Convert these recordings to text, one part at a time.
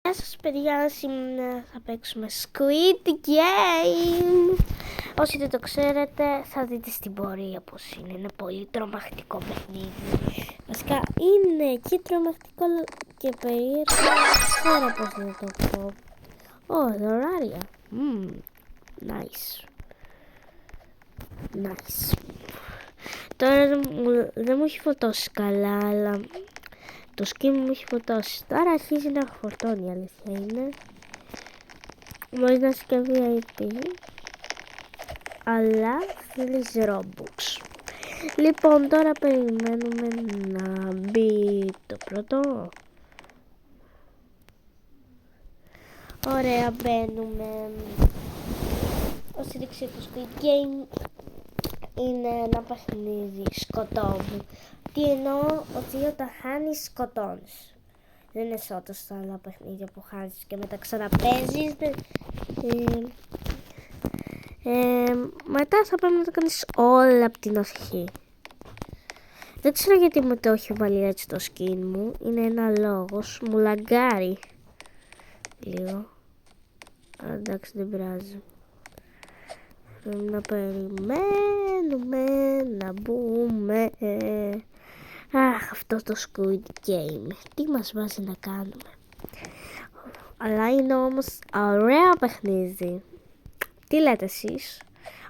Γεια σας παιδιά, σήμερα θα παίξουμε Squid Game. Όσοι δεν το ξέρετε θα δείτε στην πορεία πως είναι ένα πολύ τρομακτικό παιχνίδι. Βασικά είναι και τρομακτικό και περίεργο, ξέρω πως να το πω. Δωράρια, nice. Τώρα δεν μου έχει φορτώσει καλά, αλλά το skin μου έχει φορτώσει. Τώρα αρχίζει να φορτώνει, η αλήθεια είναι. Μπορείς να είσαι και VIP, αλλά θέλεις Robux. Λοιπόν, τώρα περιμένουμε να μπει το πρώτο. Ωραία, μπαίνουμε. Όσοι δεν ξέρετε, το Squid Game είναι ένα παιχνίδι σκοτώμου. Τι εννοώ, ότι όταν χάνεις σκοτώνεις. Δεν είναι σαν στα άλλα παιχνίδια που χάνεις και μετά ξαναπέζεις. Μετά θα πρέπει να το κάνεις όλα από την αρχή. Δεν ξέρω γιατί μου το έχει βάλει έτσι το skin μου. Είναι ένα λόγος. Μου λαγκάρει λίγο. Εντάξει, δεν πειράζει. Πρέπει να περιμένουμε να μπούμε. Αχ, αυτό το Squid Game. Τι μας βάζει να κάνουμε. Αλλά είναι όμως ωραίο παιχνίδι. Τι λέτε εσείς?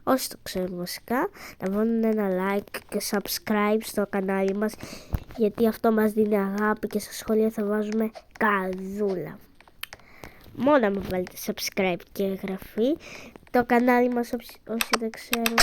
Όσοι το ξέρουν βασικά, να βάλουν ένα like και subscribe στο κανάλι μας, γιατί αυτό μας δίνει αγάπη και στα σχόλια θα βάζουμε καδούλα. Μόνο να βάλετε subscribe και εγγραφή. Το κανάλι μας, όσοι δεν ξέρουν,